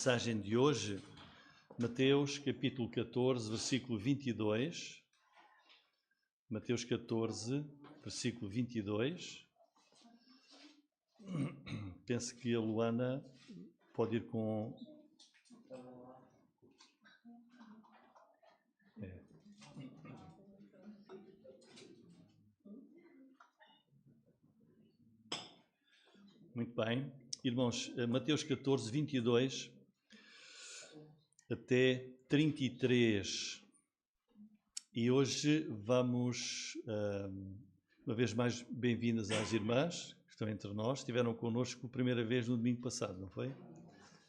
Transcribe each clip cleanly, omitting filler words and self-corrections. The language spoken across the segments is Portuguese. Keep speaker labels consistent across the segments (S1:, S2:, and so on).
S1: Mensagem de hoje, Mateus capítulo 14, versículo 22. Mateus 14, versículo 22. Penso que a Luana pode ir com... Muito bem. Irmãos, Mateus 14, 22 até 33. E hoje vamos, uma vez mais, bem-vindas às irmãs que estão entre nós. Estiveram connosco a primeira vez no domingo passado, não foi?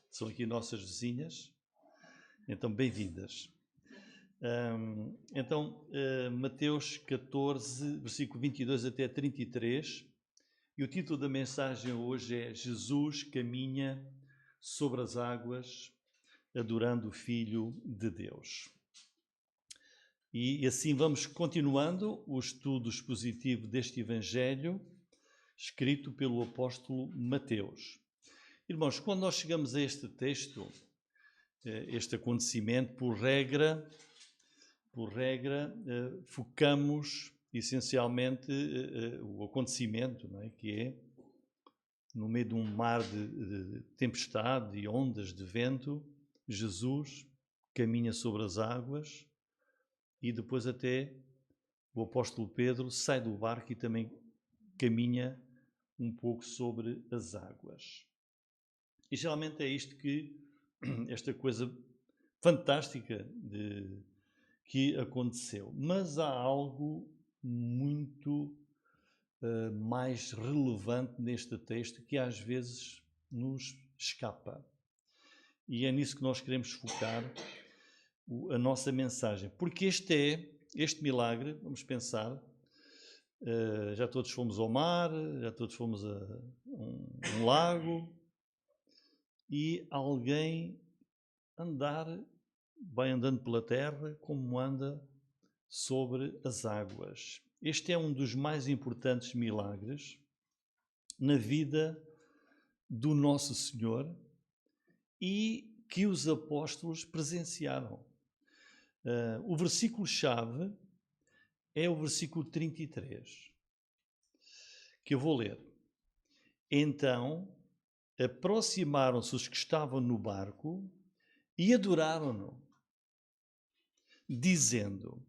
S1: São aqui nossas vizinhas. Então, bem-vindas. Mateus 14, versículo 22 até 33. E o título da mensagem hoje é Jesus caminha sobre as águas, adorando o Filho de Deus. E assim vamos continuando o estudo expositivo deste Evangelho, escrito pelo apóstolo Mateus. Irmãos, quando nós chegamos a este texto, este acontecimento, por regra, focamos essencialmente o acontecimento, não é? Que é no meio de um mar de tempestade e ondas de vento, Jesus caminha sobre as águas e depois até o apóstolo Pedro sai do barco e também caminha um pouco sobre as águas. E geralmente é isto que, esta coisa fantástica que aconteceu. Mas há algo muito mais relevante neste texto que às vezes nos escapa. E é nisso que nós queremos focar a nossa mensagem. Porque este milagre, vamos pensar, já todos fomos ao mar, já todos fomos a um lago, e alguém vai andando pela terra como anda sobre as águas. Este é um dos mais importantes milagres na vida do Nosso Senhor e que os apóstolos presenciaram. O versículo-chave é o versículo 33, que eu vou ler. Então, aproximaram-se os que estavam no barco e adoraram-no, dizendo: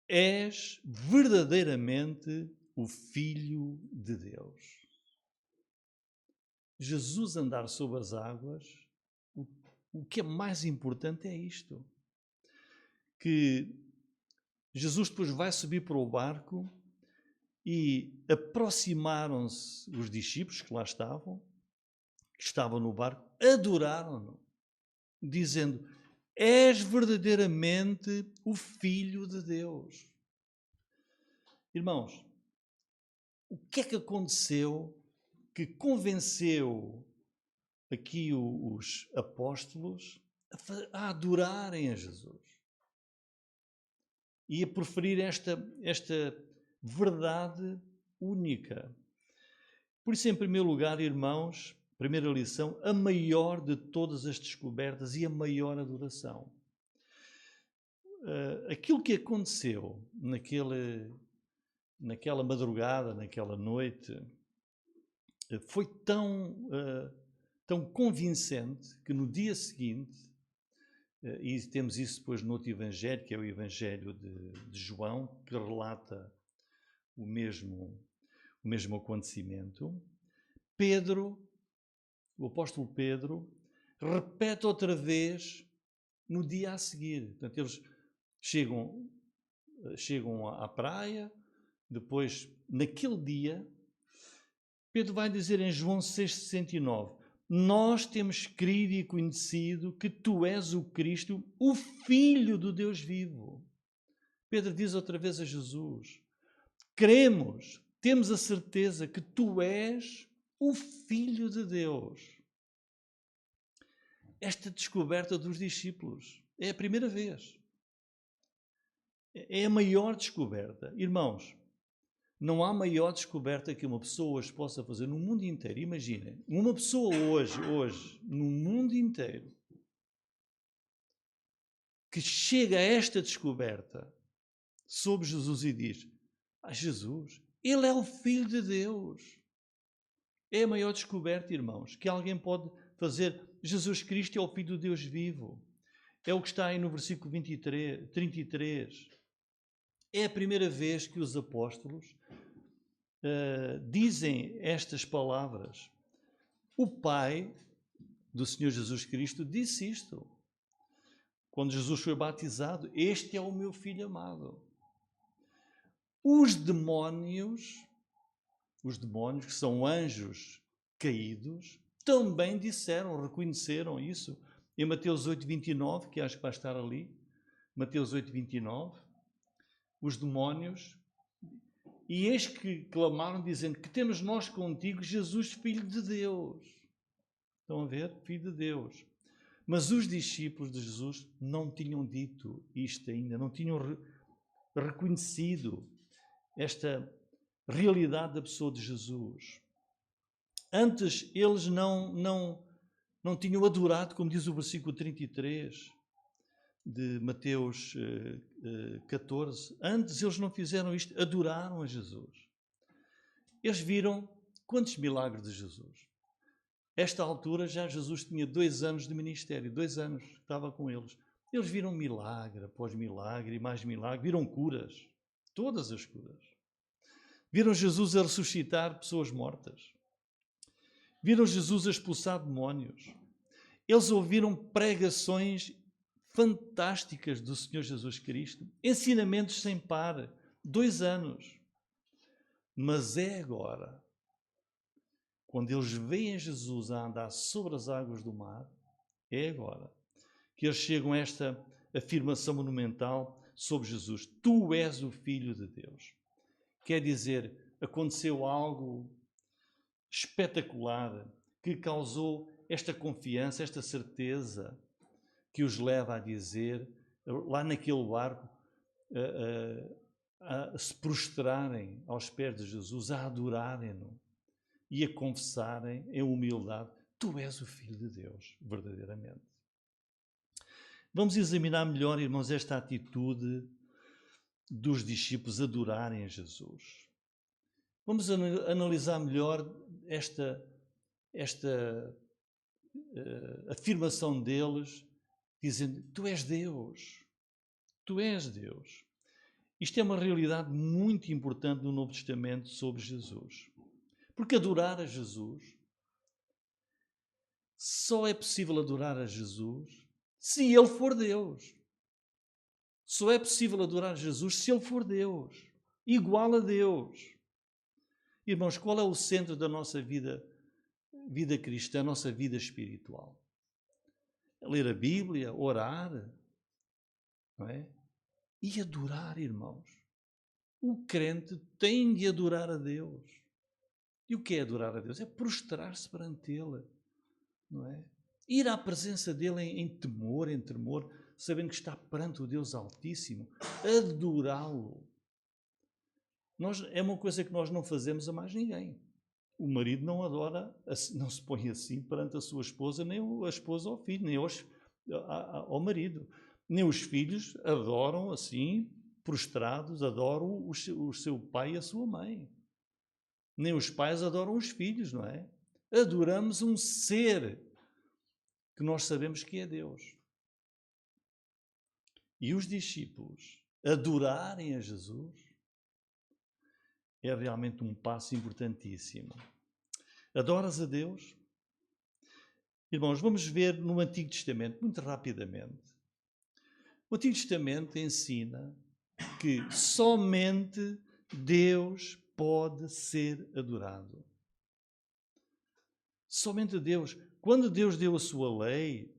S1: És verdadeiramente o Filho de Deus. Jesus andar sobre as águas, o que é mais importante é isto. Que Jesus depois vai subir para o barco e aproximaram-se os discípulos que lá estavam, que estavam no barco, adoraram-no, dizendo: És verdadeiramente o Filho de Deus. Irmãos, o que é que aconteceu que convenceu aqui os apóstolos a adorarem a Jesus e a preferir esta verdade única? Por isso, em primeiro lugar, irmãos, primeira lição, a maior de todas as descobertas e a maior adoração. Aquilo que aconteceu naquela madrugada, naquela noite, foi tão convincente que no dia seguinte, e temos isso depois no outro Evangelho, que é o Evangelho de João, que relata o mesmo acontecimento, o apóstolo Pedro, repete outra vez no dia a seguir. Portanto, eles chegam à praia, depois, naquele dia, Pedro vai dizer em João 6,69: nós temos crido e conhecido que tu és o Cristo, o Filho do Deus vivo. Pedro diz outra vez a Jesus: cremos, temos a certeza que tu és o Filho de Deus. Esta descoberta dos discípulos é a primeira vez. É a maior descoberta. Irmãos, não há maior descoberta que uma pessoa hoje possa fazer no mundo inteiro. Imaginem, uma pessoa hoje, no mundo inteiro, que chega a esta descoberta sobre Jesus e diz: Jesus, Ele é o Filho de Deus. É a maior descoberta, irmãos, que alguém pode fazer. Jesus Cristo é o Filho de Deus vivo. É o que está aí no versículo 33. É a primeira vez que os apóstolos dizem estas palavras. O Pai do Senhor Jesus Cristo disse isto. Quando Jesus foi batizado: este é o meu Filho amado. Os demónios, que são anjos caídos, também disseram, reconheceram isso. Em Mateus 8:29, que acho que vai estar ali, Mateus 8:29, os demónios, e eis que clamaram, dizendo: que temos nós contigo, Jesus, Filho de Deus. Estão a ver? Filho de Deus. Mas os discípulos de Jesus não tinham dito isto ainda, não tinham reconhecido esta realidade da pessoa de Jesus. Antes eles não tinham adorado, como diz o versículo 33 de Mateus 14. Antes eles não fizeram isto, adoraram a Jesus. Eles viram quantos milagres de Jesus. Esta altura já Jesus tinha 2 anos de ministério, 2 anos que estava com eles. Eles viram milagre após milagre e mais milagre, viram curas, todas as curas. Viram Jesus a ressuscitar pessoas mortas. Viram Jesus a expulsar demónios. Eles ouviram pregações fantásticas do Senhor Jesus Cristo, ensinamentos sem par, 2 anos. Mas é agora, quando eles veem Jesus a andar sobre as águas do mar, é agora que eles chegam a esta afirmação monumental sobre Jesus: tu és o Filho de Deus. Quer dizer, aconteceu algo espetacular que causou esta confiança, esta certeza, que os leva a dizer, lá naquele barco, a se prostrarem aos pés de Jesus, a adorarem-no e a confessarem em humildade: tu és o Filho de Deus, verdadeiramente. Vamos examinar melhor, irmãos, esta atitude dos discípulos adorarem a Jesus. Vamos analisar melhor esta afirmação deles, dizendo: tu és Deus, tu és Deus. Isto é uma realidade muito importante no Novo Testamento sobre Jesus. Porque adorar a Jesus, só é possível adorar a Jesus se Ele for Deus. Só é possível adorar a Jesus se Ele for Deus, igual a Deus. Irmãos, qual é o centro da nossa vida cristã, a nossa vida espiritual? É ler a Bíblia, orar, não é? E adorar, irmãos. O crente tem de adorar a Deus. E o que é adorar a Deus? É prostrar-se perante Ele, não é? Ir à presença dEle em temor, em tremor, sabendo que está perante o Deus Altíssimo, adorá-lo. É uma coisa que nós não fazemos a mais ninguém. O marido não adora, não se põe assim perante a sua esposa, nem a esposa ao filho, nem ao marido. Nem os filhos adoram assim, prostrados, adoram o seu pai e a sua mãe. Nem os pais adoram os filhos, não é? Adoramos um ser que nós sabemos que é Deus. E os discípulos adorarem a Jesus é realmente um passo importantíssimo. Adoras a Deus? Irmãos, vamos ver no Antigo Testamento, muito rapidamente. O Antigo Testamento ensina que somente Deus pode ser adorado. Somente Deus. Quando Deus deu a sua lei,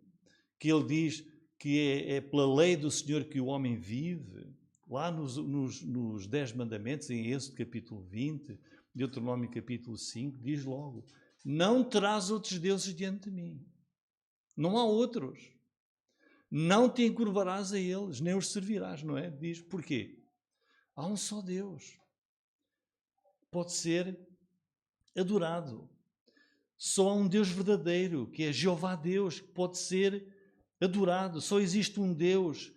S1: que Ele diz que é pela lei do Senhor que o homem vive, lá nos 10 mandamentos, em Êxodo capítulo 20, Deuteronômio capítulo 5, diz logo: não terás outros deuses diante de mim. Não há outros. Não te encurvarás a eles, nem os servirás, não é? Diz, porquê? Há um só Deus. Pode ser adorado. Só há um Deus verdadeiro, que é Jeová Deus, que pode ser adorado. Só existe um Deus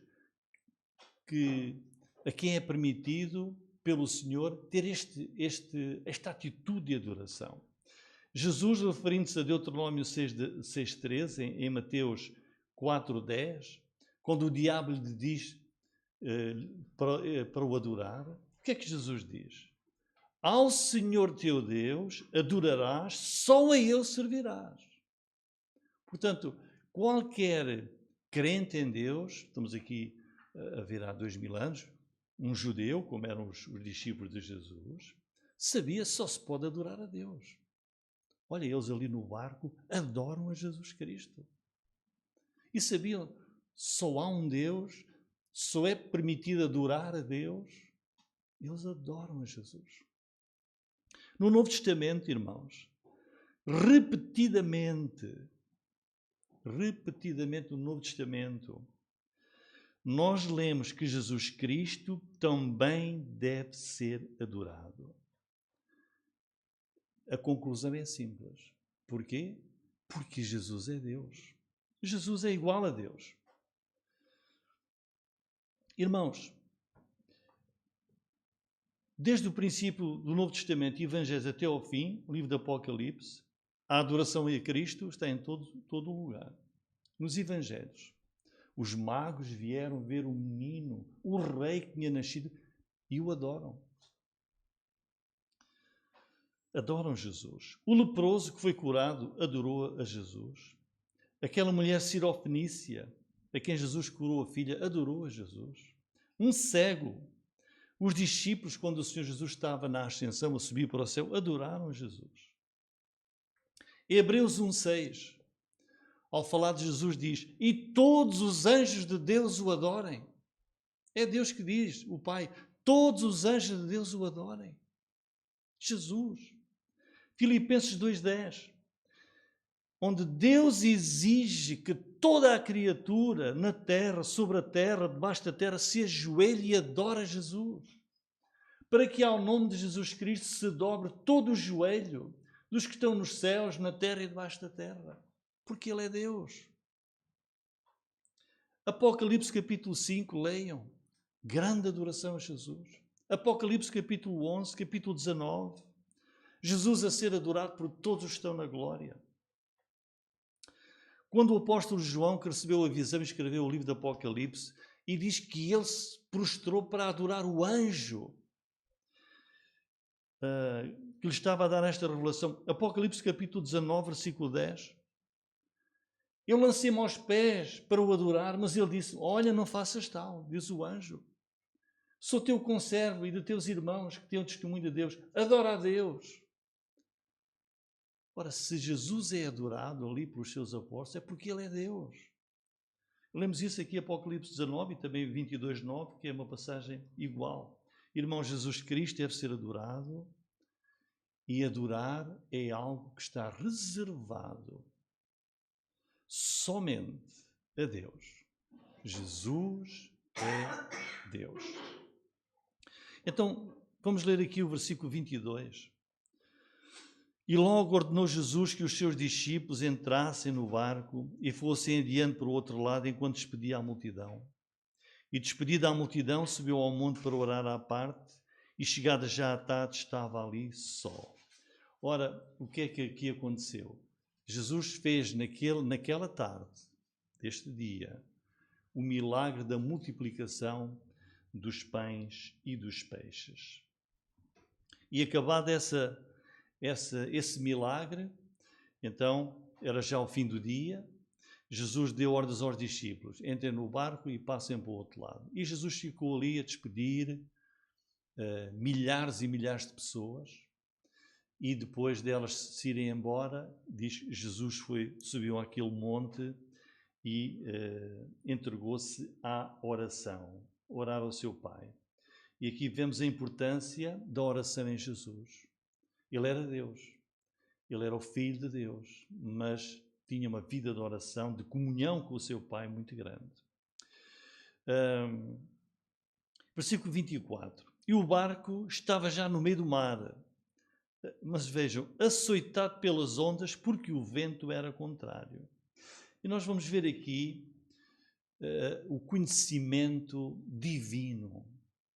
S1: a quem é permitido pelo Senhor ter esta atitude de adoração. Jesus, referindo-se a Deuteronômio 6,13, em Mateus 4,10, quando o diabo lhe diz para o adorar, o que é que Jesus diz? Ao Senhor teu Deus adorarás, só a Ele servirás. Portanto, qualquer crente em Deus, estamos aqui a ver há 2000 anos, um judeu, como eram os discípulos de Jesus, sabia que só se pode adorar a Deus. Olha, eles ali no barco adoram a Jesus Cristo. E sabiam, só há um Deus, só é permitido adorar a Deus. Eles adoram a Jesus. No Novo Testamento, irmãos, repetidamente no Novo Testamento, nós lemos que Jesus Cristo também deve ser adorado. A conclusão é simples. Porquê? Porque Jesus é Deus. Jesus é igual a Deus. Irmãos, desde o princípio do Novo Testamento e Evangelhos até ao fim, o livro do Apocalipse, a adoração a Cristo está em todo lugar. Nos Evangelhos, os magos vieram ver o menino, o rei que tinha nascido, e o adoram. Adoram Jesus. O leproso que foi curado adorou a Jesus. Aquela mulher cirofenícia, a quem Jesus curou a filha, adorou a Jesus. Um cego, os discípulos, quando o Senhor Jesus estava na ascensão, a subir para o céu, adoraram a Jesus. Hebreus 1,6, ao falar de Jesus, diz: e todos os anjos de Deus o adorem. É Deus que diz, o Pai, todos os anjos de Deus o adorem. Jesus. Filipenses 2,10, onde Deus exige que toda a criatura na terra, sobre a terra, debaixo da terra, se ajoelhe e adore a Jesus. Para que ao nome de Jesus Cristo se dobre todo o joelho dos que estão nos céus, na terra e debaixo da terra. Porque Ele é Deus. Apocalipse capítulo 5, leiam. Grande adoração a Jesus. Apocalipse capítulo 11, capítulo 19. Jesus a ser adorado por todos os que estão na glória. Quando o apóstolo João, que recebeu a visão, escreveu o livro do Apocalipse, e diz que ele se prostrou para adorar o anjo que lhe estava a dar esta revelação. Apocalipse capítulo 19, versículo 10. Eu lancei-me aos pés para o adorar, mas ele disse: olha, não faças tal, diz o anjo. Sou teu conservo e de teus irmãos que têm o testemunho de Deus. Adora a Deus. Ora, se Jesus é adorado ali pelos seus apóstolos, é porque Ele é Deus. Lemos isso aqui, Apocalipse 19 e também 22:9, que é uma passagem igual. Irmão, Jesus Cristo deve ser adorado, e adorar é algo que está reservado somente a Deus. Jesus é Deus. Então, vamos ler aqui o versículo 22. E logo ordenou Jesus que os seus discípulos entrassem no barco e fossem adiante para o outro lado enquanto despedia a multidão. E despedida a multidão, subiu ao monte para orar à parte e chegada já à tarde estava ali só. Ora, o que é que aqui aconteceu? Jesus fez naquela tarde deste dia o milagre da multiplicação dos pães e dos peixes. E acabado esse milagre, então era já o fim do dia, Jesus deu ordens aos discípulos: entrem no barco e passem para o outro lado. E Jesus ficou ali a despedir milhares e milhares de pessoas, e depois delas se irem embora, diz que Jesus subiu àquele monte e entregou-se à oração, orar ao seu Pai. E aqui vemos a importância da oração em Jesus. Ele era Deus, ele era o Filho de Deus, mas tinha uma vida de oração, de comunhão com o seu Pai muito grande. Versículo 24. E o barco estava já no meio do mar, mas vejam, açoitado pelas ondas, porque o vento era contrário. E nós vamos ver aqui o conhecimento divino.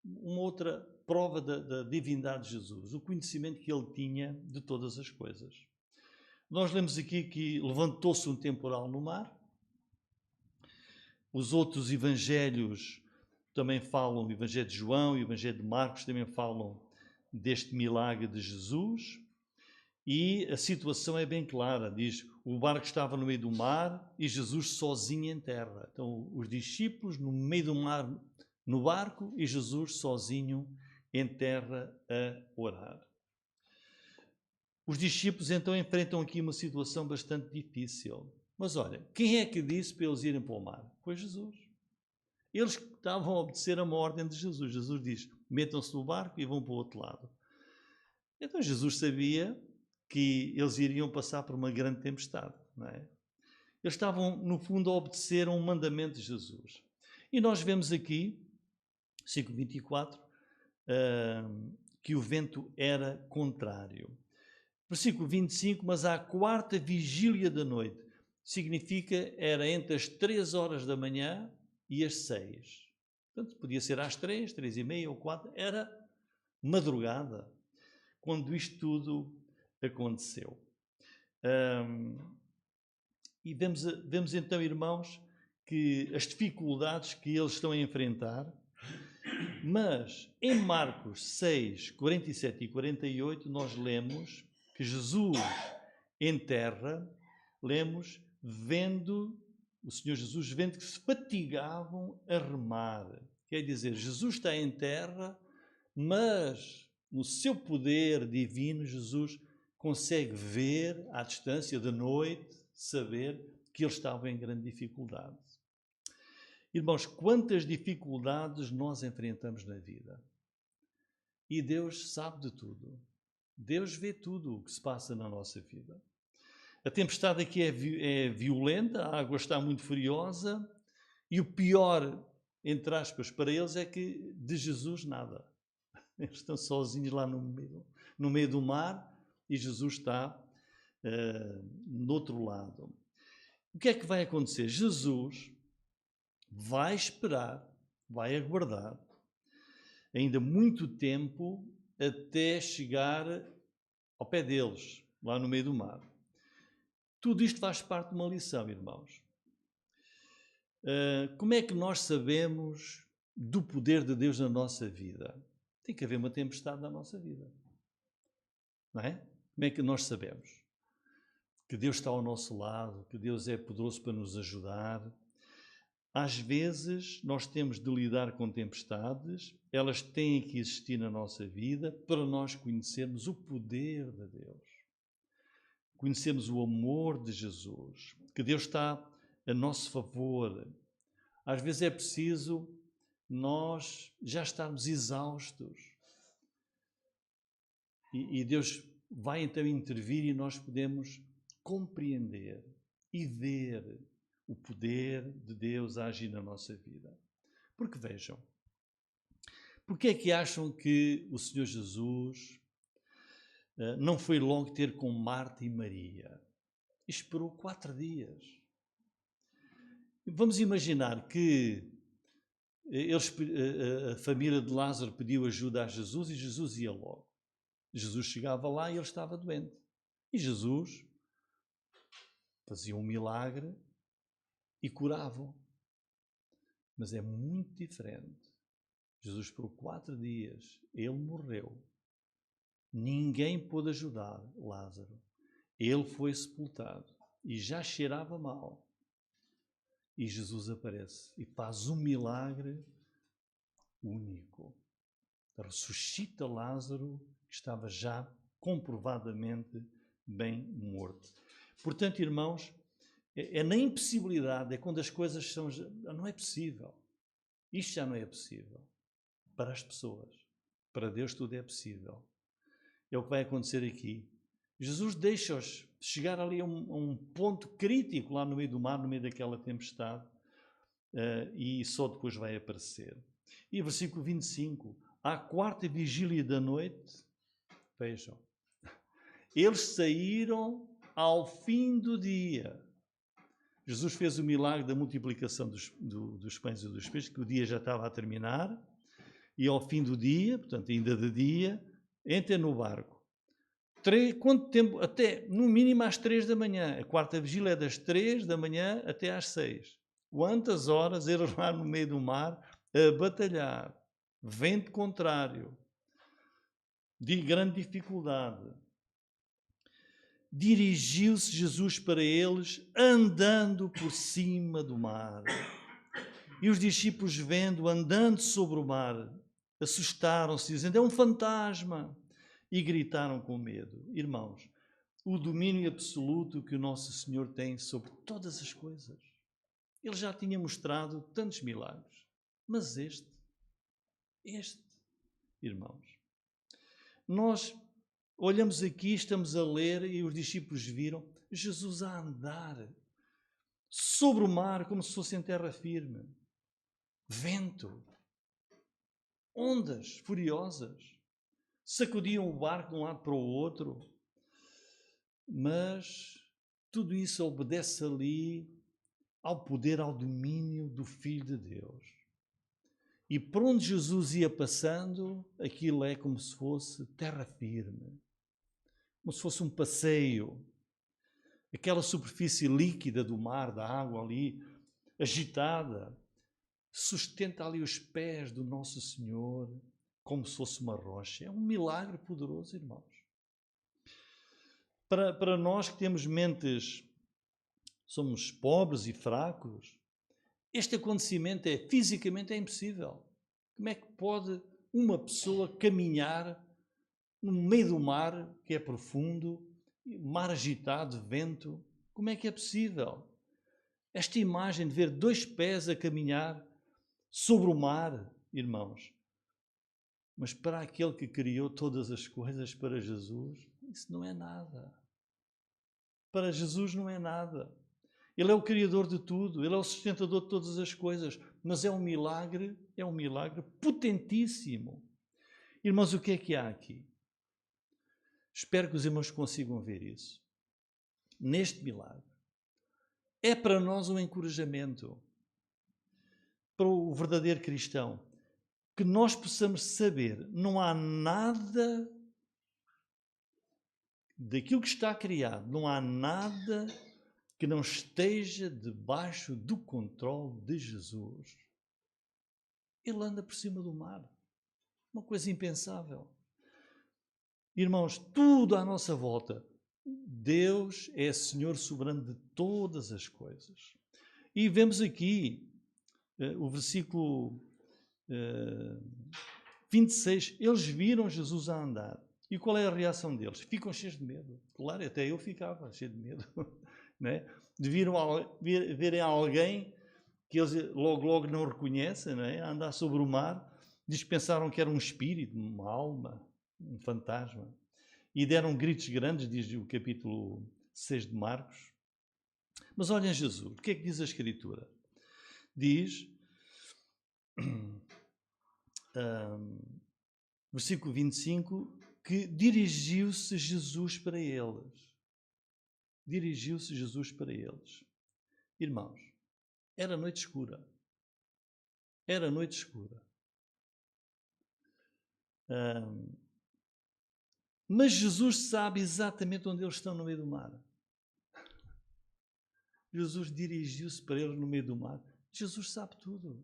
S1: Uma outra prova da divindade de Jesus, o conhecimento que ele tinha de todas as coisas. Nós lemos aqui que levantou-se um temporal no mar. Os outros evangelhos também falam, o Evangelho de João e o Evangelho de Marcos também falam deste milagre de Jesus. E a situação é bem clara, diz, o barco estava no meio do mar e Jesus sozinho em terra. Então, os discípulos no meio do mar, no barco, e Jesus sozinho em terra a orar. Os discípulos então enfrentam aqui uma situação bastante difícil. Mas olha, quem é que disse para eles irem para o mar? Foi Jesus. Eles estavam a obedecer a uma ordem de Jesus. Jesus diz, metam-se no barco e vão para o outro lado. Então Jesus sabia que eles iriam passar por uma grande tempestade, não é? Eles estavam, no fundo, a obedecer a um mandamento de Jesus. E nós vemos aqui, versículo 24, que o vento era contrário. Versículo 25, mas à quarta vigília da noite, significa, era entre as 3 horas da manhã e as 6. Portanto, podia ser às 3, 3h30 ou 4, era madrugada, quando isto tudo aconteceu. E vemos então, irmãos, que as dificuldades que eles estão a enfrentar, mas em Marcos 6, 47 e 48, nós lemos que Jesus em terra, lemos, vendo, o Senhor Jesus vendo que se fatigavam a remar. Quer dizer, Jesus está em terra, mas no seu poder divino, Jesus consegue ver à distância, de noite, saber que eles estavam em grande dificuldade. Irmãos, quantas dificuldades nós enfrentamos na vida. E Deus sabe de tudo. Deus vê tudo o que se passa na nossa vida. A tempestade aqui é violenta, a água está muito furiosa e o pior, entre aspas, para eles é que de Jesus nada. Eles estão sozinhos lá no meio do mar e Jesus está no outro lado. O que é que vai acontecer? Jesus vai esperar, vai aguardar ainda muito tempo até chegar ao pé deles, lá no meio do mar. Tudo isto faz parte de uma lição, irmãos. Como é que nós sabemos do poder de Deus na nossa vida? Tem que haver uma tempestade na nossa vida. Não é? Como é que nós sabemos? Que Deus está ao nosso lado, que Deus é poderoso para nos ajudar. Às vezes, nós temos de lidar com tempestades, elas têm que existir na nossa vida para nós conhecermos o poder de Deus. Conhecermos o amor de Jesus, que Deus está a nosso favor. Às vezes é preciso nós já estarmos exaustos. E Deus vai então intervir e nós podemos compreender e ver o poder de Deus a agir na nossa vida. Porque vejam, porque é que acham que o Senhor Jesus não foi logo ter com Marta e Maria? Esperou 4 dias. Vamos imaginar que a família de Lázaro pediu ajuda a Jesus e Jesus ia logo. Jesus chegava lá e ele estava doente. E Jesus fazia um milagre e curava. Mas é muito diferente. Jesus esperou 4 dias, ele morreu. Ninguém pôde ajudar Lázaro. Ele foi sepultado e já cheirava mal. E Jesus aparece e faz um milagre único. Ressuscita Lázaro, que estava já comprovadamente bem morto. Portanto, irmãos, é na impossibilidade, é quando as coisas são... Não é possível. Isto já não é possível. Para as pessoas. Para Deus tudo é possível. É o que vai acontecer aqui. Jesus deixa-os chegar ali a um ponto crítico lá no meio do mar, no meio daquela tempestade, e só depois vai aparecer. E versículo 25, à 4ª vigília da noite, vejam, eles saíram ao fim do dia. Jesus fez o milagre da multiplicação dos pães e dos peixes, que o dia já estava a terminar, e ao fim do dia, portanto ainda de dia, entra no barco. Quanto tempo? Até, no mínimo, às 3 da manhã. A quarta vigília é das 3 da manhã até às 6. Quantas horas ele lá no meio do mar a batalhar? Vento contrário. De grande dificuldade. Dirigiu-se Jesus para eles, andando por cima do mar. E os discípulos, vendo, andando sobre o mar, assustaram-se, dizendo, é um fantasma. E gritaram com medo. Irmãos, o domínio absoluto que o nosso Senhor tem sobre todas as coisas. Ele já tinha mostrado tantos milagres. Mas este, irmãos, nós olhamos aqui, estamos a ler e os discípulos viram Jesus a andar sobre o mar como se fosse em terra firme. Vento, ondas furiosas, sacudiam o barco de um lado para o outro, mas tudo isso obedece ali ao poder, ao domínio do Filho de Deus. E por onde Jesus ia passando, aquilo é como se fosse terra firme, como se fosse um passeio. Aquela superfície líquida do mar, da água ali, agitada, sustenta ali os pés do nosso Senhor, como se fosse uma rocha. É um milagre poderoso, irmãos. Para nós que temos mentes, somos pobres e fracos, este acontecimento fisicamente é impossível. Como é que pode uma pessoa caminhar no meio do mar, que é profundo, mar agitado, vento? Como é que é possível? Esta imagem de ver 2 pés a caminhar sobre o mar, irmãos, mas para aquele que criou todas as coisas, para Jesus, isso não é nada. Para Jesus não é nada. Ele é o Criador de tudo, Ele é o sustentador de todas as coisas, mas é um milagre potentíssimo. Irmãos, o que é que há aqui? Espero que os irmãos consigam ver isso. Neste milagre, é para nós um encorajamento, para o verdadeiro cristão, que nós possamos saber, não há nada daquilo que está criado, não há nada que não esteja debaixo do controle de Jesus. Ele anda por cima do mar. Uma coisa impensável. Irmãos, tudo à nossa volta, Deus é Senhor soberano de todas as coisas. E vemos aqui o versículo 26, eles viram Jesus a andar. E qual é a reação deles? Ficam cheios de medo. Claro, até eu ficava cheio de medo. Né? De verem alguém que eles logo não reconhecem, né? A andar sobre o mar. Diz que pensaram que era um espírito, uma alma, um fantasma. E deram gritos grandes, diz o capítulo 6 de Marcos. Mas olhem Jesus, o que é que diz a Escritura? Diz... versículo 25, que dirigiu-se Jesus para eles. Dirigiu-se Jesus para eles. Irmãos, era noite escura. Era noite escura. Mas Jesus sabe exatamente onde eles estão no meio do mar. Jesus dirigiu-se para eles no meio do mar. Jesus sabe tudo.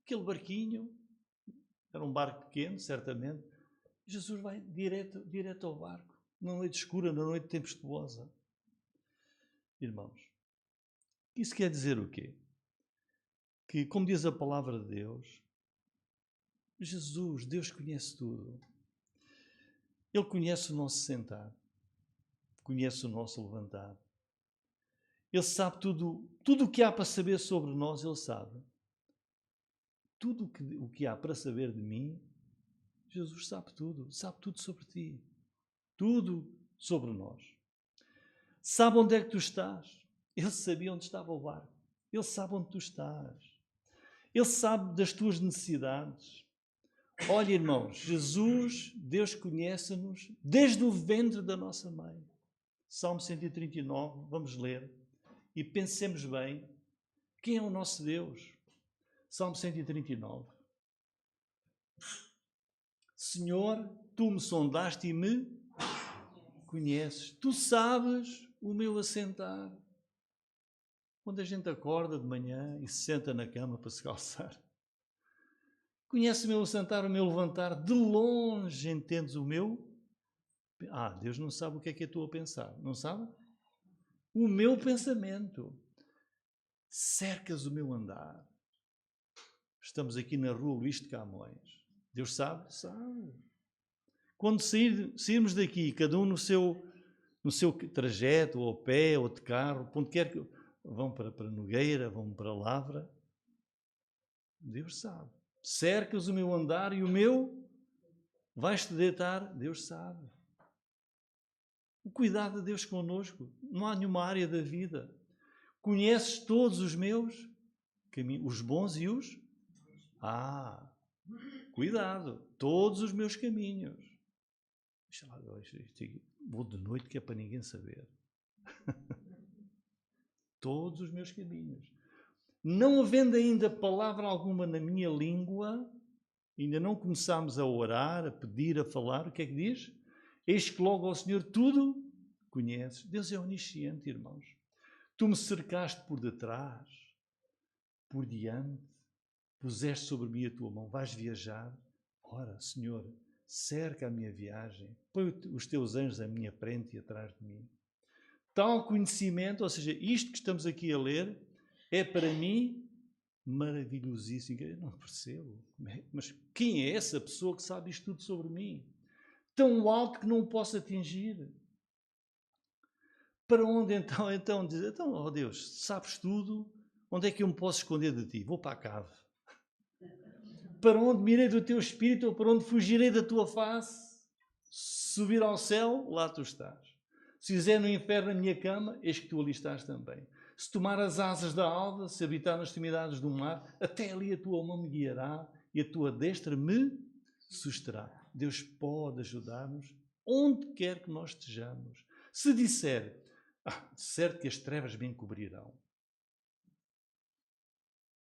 S1: Aquele barquinho, era um barco pequeno, certamente. Jesus vai direto ao barco, na noite escura, na noite tempestuosa. Irmãos, isso quer dizer o quê? Que, como diz a palavra de Deus, Jesus, Deus conhece tudo. Ele conhece o nosso sentar, conhece o nosso levantar. Ele sabe tudo o que há para saber sobre nós, Ele sabe. Tudo o que há para saber de mim, Jesus sabe tudo sobre ti, tudo sobre nós. Sabe onde é que tu estás? Ele sabia onde estava o barco. Ele sabe onde tu estás. Ele sabe das tuas necessidades. Olha, irmãos, Jesus, Deus conhece-nos desde o ventre da nossa mãe. Salmo 139, vamos ler. e pensemos bem quem é o nosso Deus. Salmo 139. Senhor, tu me sondaste e me conheces. Tu sabes o meu assentar. Quando a gente acorda de manhã e se senta na cama para se calçar, conhece o meu assentar, o meu levantar. De longe entendes o meu. Deus não sabe o que é que eu estou a pensar. Não sabe? O meu pensamento. Cercas o meu andar. Estamos aqui na rua Luís de Camões. Deus sabe? Sabe. Quando sairmos daqui, cada um no seu trajeto, ou a pé, ou de carro, onde quer que vão para Nogueira, vão para Lavra, Deus sabe. Cercas o meu andar e o meu vais-te deitar, Deus sabe. O cuidado de Deus connosco, não há nenhuma área da vida. Conheces todos os meus caminhos, os bons e os... cuidado, todos os meus caminhos. Vou de noite que é para ninguém saber. Todos os meus caminhos. Não havendo ainda palavra alguma na minha língua, ainda não começámos a orar, a pedir, a falar, o que é que diz? Eis que logo ao Senhor tudo conheces. Deus é onisciente, irmãos. Tu me cercaste por detrás, por diante, puseste sobre mim a tua mão, vais viajar. Ora, Senhor, cerca a minha viagem, põe os teus anjos à minha frente e atrás de mim. Tal conhecimento, ou seja, isto que estamos aqui a ler, é para mim maravilhosíssimo. Eu não percebo. Mas quem é essa pessoa que sabe isto tudo sobre mim? Tão alto que não o posso atingir. Para onde então dizer, ó Deus, sabes tudo, onde é que eu me posso esconder de ti? Vou para a cave. Para onde mirei do teu espírito, ou para onde fugirei da tua face? Subir ao céu, lá tu estás. Se fizer no inferno a minha cama, eis que tu ali estás também. Se tomar as asas da alva, se habitar nas extremidades do mar, até ali a tua mão me guiará e a tua destra me susterá. Deus pode ajudar-nos onde quer que nós estejamos. Se disser, certo que as trevas me encobrirão,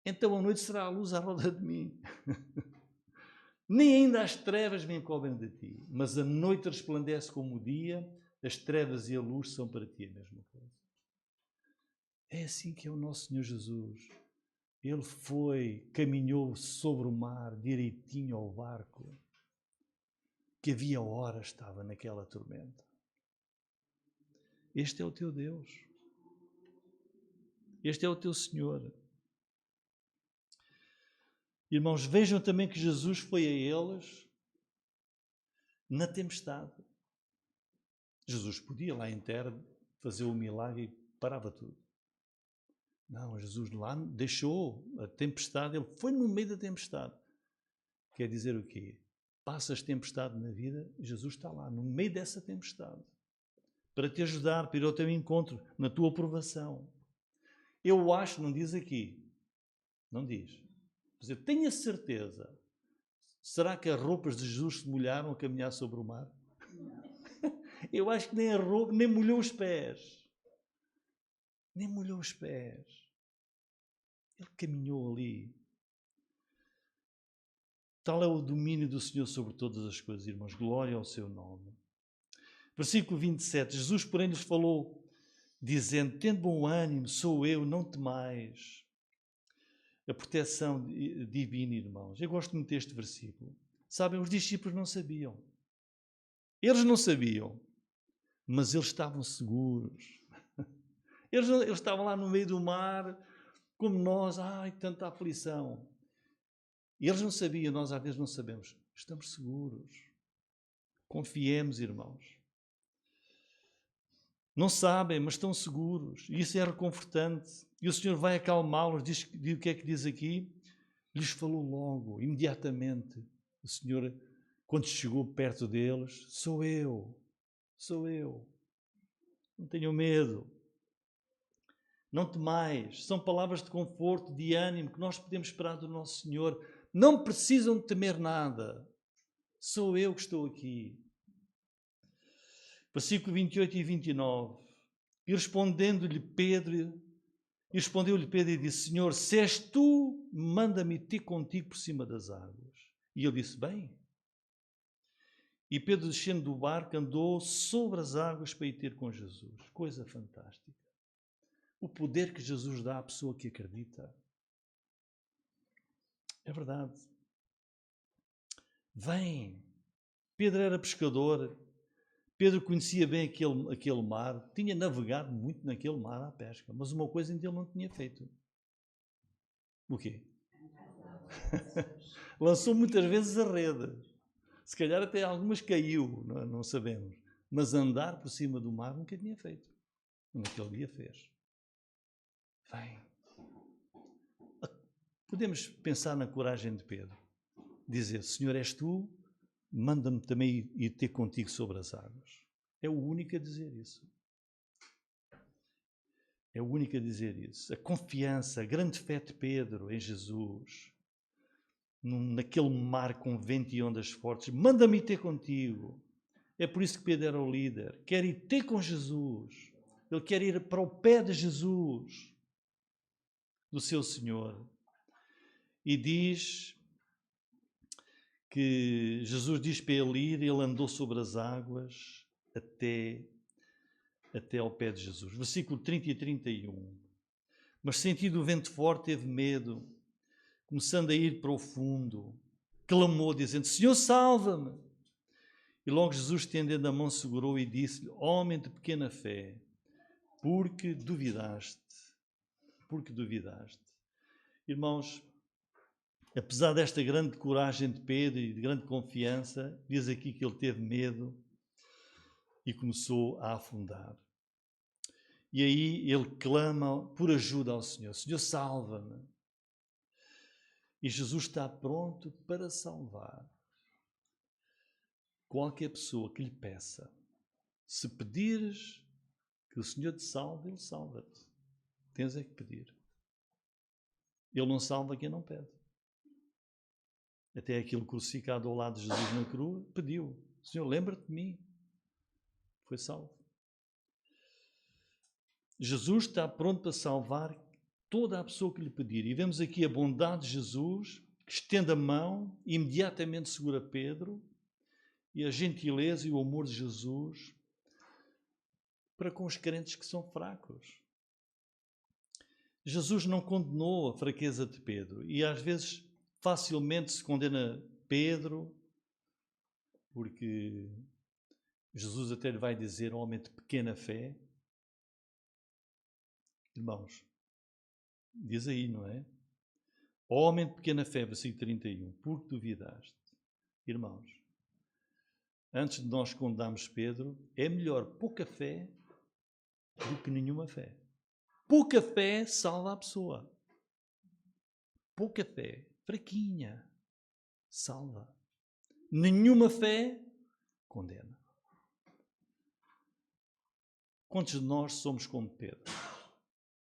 S1: então a noite será a luz à roda de mim. Nem ainda as trevas me encobrem de ti, mas a noite resplandece como o dia, as trevas e a luz são para ti a mesma coisa. É assim que é o nosso Senhor Jesus. Ele caminhou sobre o mar, direitinho ao barco, que havia horas estava naquela tormenta. Este é o teu Deus. Este é o teu Senhor. Irmãos, vejam também que Jesus foi a eles na tempestade. Jesus podia lá em terra fazer o milagre e parava tudo. Não, Jesus lá deixou a tempestade, ele foi no meio da tempestade. Quer dizer o quê? Passas tempestade na vida, Jesus está lá, no meio dessa tempestade, para te ajudar, para ir ao teu encontro, na tua provação. Eu acho, não diz aqui, não diz, mas eu tenho a certeza, será que as roupas de Jesus se molharam a caminhar sobre o mar? Eu acho que nem a roupa, nem molhou os pés. Nem molhou os pés. Ele caminhou ali. Tal é o domínio do Senhor sobre todas as coisas, irmãos. Glória ao seu nome. Versículo 27. Jesus, porém, lhes falou, dizendo, tende bom ânimo, sou eu, não temais. A proteção divina, irmãos. Eu gosto muito deste versículo. Sabem, os discípulos não sabiam. Eles não sabiam, mas eles estavam seguros. Eles estavam lá no meio do mar, como nós, tanta aflição. E eles não sabiam, nós às vezes não sabemos. Estamos seguros. Confiemos, irmãos. Não sabem, mas estão seguros. E isso é reconfortante. E o Senhor vai acalmá-los. Diz o que é que diz aqui? Lhes falou logo, imediatamente. O Senhor, quando chegou perto deles, sou eu. Não tenham medo. Não temais. São palavras de conforto, de ânimo, que nós podemos esperar do nosso Senhor. Não precisam de temer nada. Sou eu que estou aqui. Versículo 28 e 29. E respondendo-lhe Pedro, E respondeu-lhe Pedro e disse: Senhor, se és tu, manda-me ter contigo por cima das águas. E ele disse: bem. E Pedro, descendo do barco, andou sobre as águas para ir ter com Jesus. Coisa fantástica. O poder que Jesus dá à pessoa que acredita. É verdade. Vem. Pedro era pescador. Pedro conhecia bem aquele mar. Tinha navegado muito naquele mar à pesca. Mas uma coisa ainda ele não tinha feito. O quê? Lançou muitas vezes a rede. Se calhar até algumas caiu, não sabemos. Mas andar por cima do mar nunca tinha feito. Naquele dia fez. Vem. Podemos pensar na coragem de Pedro. Dizer: Senhor, és tu, manda-me também ir ter contigo sobre as águas. É o único a dizer isso. É o único a dizer isso. A confiança, a grande fé de Pedro em Jesus, naquele mar com vento e ondas fortes. Manda-me ir ter contigo. É por isso que Pedro era o líder. Quer ir ter com Jesus. Ele quer ir para o pé de Jesus, do seu Senhor. E diz que Jesus diz para ele ir, ele andou sobre as águas até ao pé de Jesus. Versículo 30 e 31. Mas sentindo o vento forte, teve medo, começando a ir para o fundo, clamou, dizendo: Senhor, salva-me! E logo Jesus, estendendo a mão, segurou e disse-lhe: Homem de pequena fé, porque duvidaste? Porque duvidaste? Irmãos, apesar desta grande coragem de Pedro e de grande confiança, diz aqui que ele teve medo e começou a afundar. E aí ele clama por ajuda ao Senhor: Senhor, salva-me! E Jesus está pronto para salvar qualquer pessoa que lhe peça. Se pedires que o Senhor te salve, Ele salva-te. Tens é que pedir. Ele não salva quem não pede. Até aquele crucificado ao lado de Jesus na cruz pediu: Senhor, lembra-te de mim. Foi salvo. Jesus está pronto para salvar toda a pessoa que lhe pedir. E vemos aqui a bondade de Jesus, que estende a mão, imediatamente segura Pedro, e a gentileza e o amor de Jesus para com os crentes que são fracos. Jesus não condenou a fraqueza de Pedro, e às vezes facilmente se condena Pedro, porque Jesus até lhe vai dizer: homem de pequena fé. Irmãos, diz aí, não é? Homem de pequena fé, versículo 31, porque duvidaste? Irmãos, antes de nós condenarmos Pedro, é melhor pouca fé do que nenhuma fé. Pouca fé salva a pessoa. Pouca fé, fraquinha, salva. Nenhuma fé condena. Quantos de nós somos como Pedro?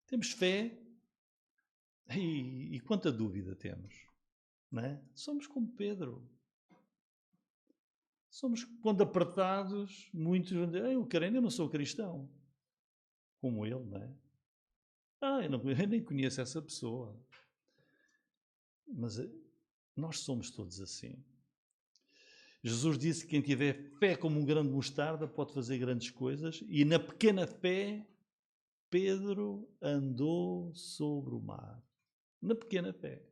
S1: Temos fé e quanta dúvida temos, não é? Somos como Pedro. Somos, quando apertados, muitos vão dizer: eu não sou cristão. Como ele, não é? Eu nem conheço essa pessoa. Mas nós somos todos assim. Jesus disse que quem tiver fé como um grão de mostarda pode fazer grandes coisas, e na pequena fé Pedro andou sobre o mar. Na pequena fé.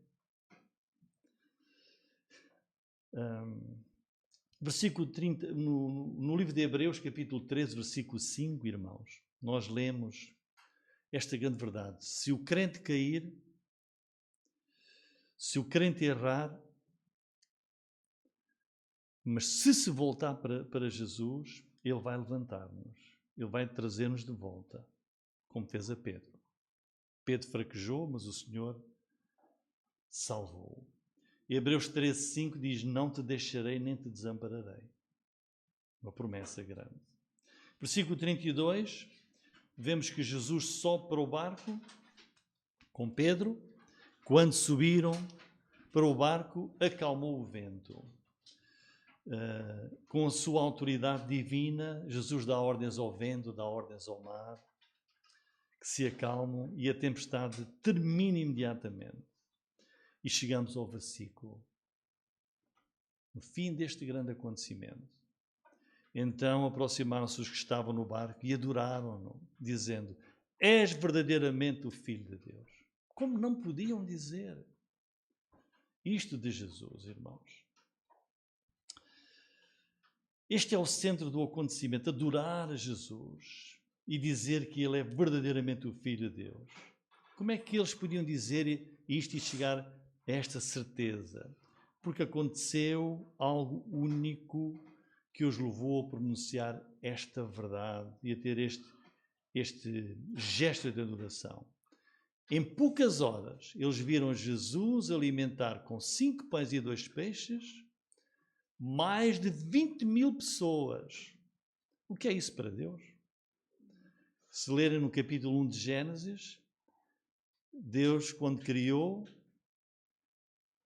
S1: Versículo 30, no livro de Hebreus, capítulo 13, versículo 5, irmãos, nós lemos esta grande verdade: se o crente cair, se o crente errar, mas se voltar para Jesus, Ele vai levantar-nos, Ele vai trazer-nos de volta, como fez a Pedro. Pedro fraquejou, mas o Senhor salvou. Hebreus 13, 5 diz: não te deixarei nem te desampararei. Uma promessa grande. Versículo 32, vemos que Jesus sobe para o barco com Pedro. Quando subiram para o barco, acalmou o vento. Com a sua autoridade divina, Jesus dá ordens ao vento, dá ordens ao mar. que se acalmam e a tempestade termina imediatamente. E chegamos ao versículo. No fim deste grande acontecimento, então aproximaram-se os que estavam no barco e adoraram-no, dizendo: És verdadeiramente o Filho de Deus. Como não podiam dizer isto de Jesus, irmãos? Este é o centro do acontecimento, adorar a Jesus e dizer que Ele é verdadeiramente o Filho de Deus. Como é que eles podiam dizer isto e chegar a esta certeza? Porque aconteceu algo único que os levou a pronunciar esta verdade e a ter este gesto de adoração. Em poucas horas, eles viram Jesus alimentar com 5 pães e 2 peixes mais de 20.000 pessoas. O que é isso para Deus? Se lerem no capítulo 1 de Gênesis, Deus, quando criou,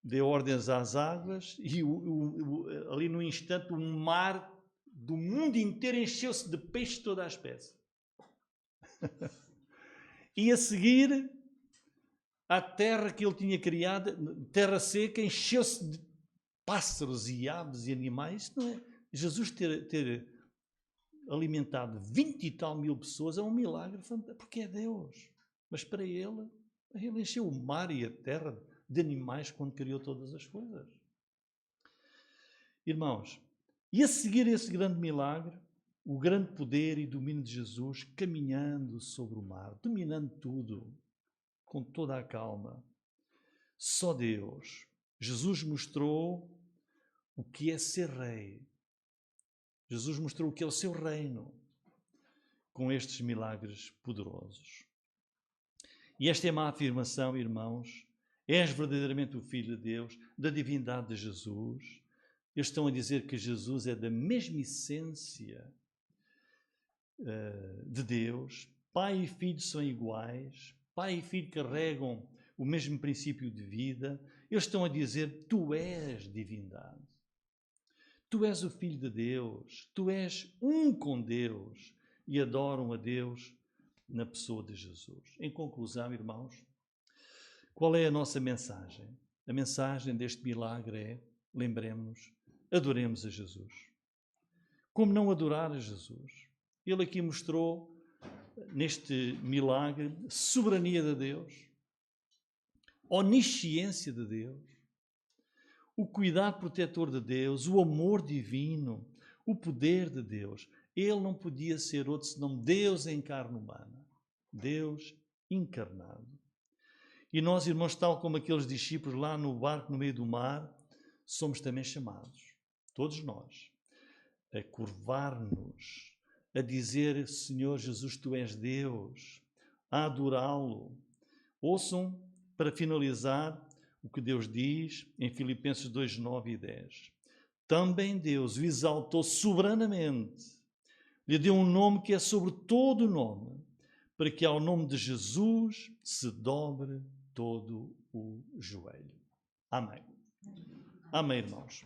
S1: deu ordens às águas e ali no instante o mar do mundo inteiro encheu-se de peixe de toda a espécie. E a seguir, a terra que ele tinha criado, terra seca, encheu-se de pássaros e aves e animais. Não é? Jesus ter alimentado 20 e tal mil pessoas é um milagre, porque é Deus. Mas para ele encheu o mar e a terra de animais quando criou todas as coisas. Irmãos, e a seguir esse grande milagre, o grande poder e domínio de Jesus caminhando sobre o mar, dominando tudo, com toda a calma. Só Deus. Jesus mostrou o que é ser rei. Jesus mostrou o que é o seu reino com estes milagres poderosos. E esta é uma afirmação, irmãos. És verdadeiramente o Filho de Deus, da divindade de Jesus. Eles estão a dizer que Jesus é da mesma essência de Deus. Pai e Filho são iguais. Pai e Filho carregam o mesmo princípio de vida. Eles estão a dizer: Tu és divindade. Tu és o Filho de Deus. Tu és um com Deus. E adoram a Deus na pessoa de Jesus. Em conclusão, irmãos, qual é a nossa mensagem? A mensagem deste milagre é, lembremos-nos, adoremos a Jesus. Como não adorar a Jesus? Ele aqui mostrou, neste milagre, soberania de Deus, onisciência de Deus, o cuidado protetor de Deus, o amor divino, o poder de Deus. Ele não podia ser outro senão Deus em carne humana, Deus encarnado. E nós, irmãos, tal como aqueles discípulos lá no barco no meio do mar, somos também chamados, todos nós, a curvar-nos, a dizer: Senhor Jesus, Tu és Deus, a adorá-lo. Ouçam, para finalizar, o que Deus diz em Filipenses 2, 9 e 10. Também Deus o exaltou soberanamente, lhe deu um nome que é sobre todo o nome, para que ao nome de Jesus se dobre todo o joelho. Amém. Amém, irmãos.